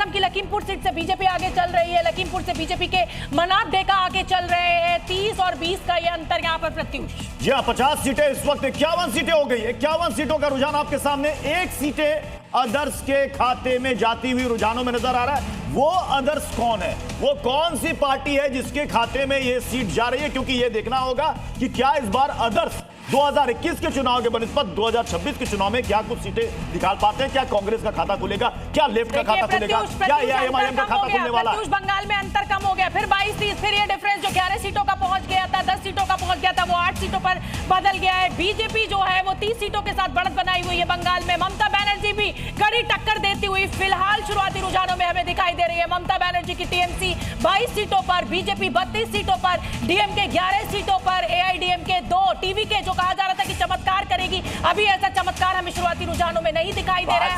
सासाराम की लखीमपुर सीट से बीजेपी आगे चल रही है। लखीमपुर से बीजेपी के मनाब डेका आगे चल रहे हैं। 30 और 20 का ये अंतर यहाँ पर प्रत्युष। जी हाँ, 50 सीटें इस वक्त 51 सीटें हो गई। 51 सीटों का रुझान आपके सामने। एक सीटें अदर्स के खाते में जाती हुई रुझानों में नजर आ रहा है। वो अदर्स कौन है, वो कौन सी पार्टी है जिसके खाते में ये सीट जा रही है, क्योंकि ये देखना होगा कि क्या इस बार अदर्स 2021 के चुनाव के बनिस्बत 2026 के चुनाव में क्या कुछ सीटें निकाल पाते हैं। क्या कांग्रेस का खाता खुलेगा, क्या लेफ्ट का खाता खुलेगा, क्या एआईएमआईएम का खाता खुलने वाला है। बंगाल में अंतर कम हो गया, फिर 22-30, फिर ये डिफरेंस जो 11 सीटों का पहुंच गया था, 10 सीटों का पहुंच गया था, वो 8 सीटों पर बदल गया है। बीजेपी जो है वो 30 सीटों के साथ बढ़त बनाई हुई है बंगाल में। ममता बनर्जी भी कड़ी टक्कर देती हुई फिलहाल शुरुआती रुझानों में हमें दिखाई दे रही है। ममता बनर्जी की टीएमसी 22 सीटों पर, बीजेपी 32 सीटों पर, डीएमके 11 सीटों पर, एआईडीएमके 2, टीवीके जो कहा जा रहा था कि चमत्कार करेगी, अभी ऐसा चमत्कार हमें शुरुआती रुझानों में नहीं दिखाई दे रहा है।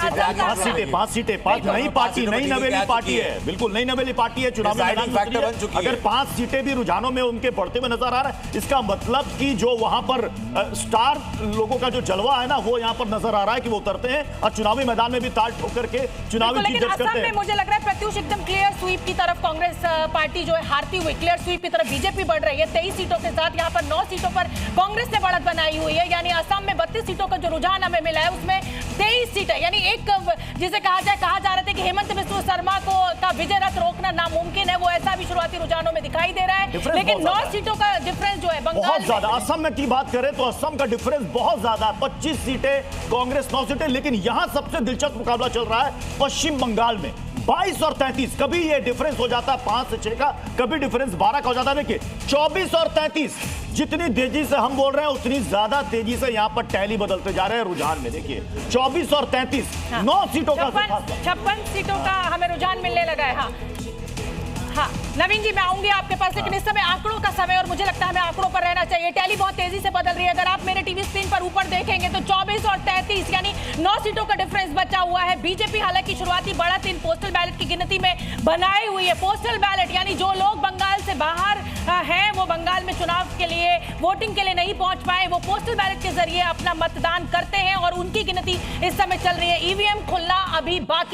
5 नई पार्टी, नई नवेली पार्टी है, बिल्कुल नई नवेली पार्टी है। चुनाव में अगर 5 सीटें भी रुझानों में उनके बढ़ते हुए नजर आ रहा है, इसका मतलब कि जो वहां पर स्टार लोगों का जो जलवा है ना, वो यहां पर नजर आ रहा है कि वो उतरते हैं और चुनावी मैदान में भी ताल ठोकर के चुनावी जीत दर्ज करते हैं। मुझे लग रहा है प्रत्युष एकदम क्लियर स्वीप की तरफ कांग्रेस पार्टी जो है हारती हुई क्लियर स्वीप की तरफ बीजेपी बढ़ रही है। 23 सीटों के साथ यहाँ पर 9 सीटों पर कांग्रेस ने बढ़त बनाई हुई है। यानी असम में 32 सीटों का जो रुझान हमें मिला है उसमें 23 सीटें, यानी एक जिसे कहा जा रहा था कि हेमंत बिस्वा शर्मा को का विजय रथ रोकना नामुमकिन है, वो ऐसा भी शुरुआती रुझानों में दिखाई दे रहा है। लेकिन 9 सीटों का डिफरेंस जो है बंगाल बहुत ज्यादा। असम में की बात करें तो असम का डिफरेंस बहुत ज्यादा, 25 सीटें कांग्रेस, 9 सीटें। लेकिन यहां सबसे दिलचस्प मुकाबला चल रहा है पश्चिम बंगाल में। 22 और 33, कभी ये डिफरेंस हो जाता है 5 से 6 का, कभी डिफरेंस 12 का हो जाता है। देखिए 24 और 33, जितनी तेजी से हम बोल रहे हैं उतनी ज्यादा तेजी से यहां पर टैली बदलते जा रहे हैं रुझान में। देखिए 24 और 33, 9 सीटों का, 56 सीटों का हमें रुझान मिलने लगा है। हाँ नवीन जी, मैं आऊंगी आपके पास, लेकिन इस समय आंकड़ों का समय और मुझे लगता है हमें आंकड़ों पर रहना चाहिए। टैली बहुत तेजी से बदल रही है। अगर आप मेरे टीवी स्क्रीन पर ऊपर देखेंगे तो 24 और 33 यानी 9 सीटों का डिफरेंस बचा हुआ है। बीजेपी हालांकि शुरुआती बढ़त इन पोस्टल बैलेट की गिनती में बनाई हुई है। पोस्टल बैलेट यानी जो लोग बंगाल से बाहर हैं, वो बंगाल में चुनाव के लिए वोटिंग के लिए नहीं पहुंच पाए, वो पोस्टल बैलेट के जरिए अपना मतदान करते हैं और उनकी गिनती इस समय चल रही है। ईवीएम खुलना अभी बाकी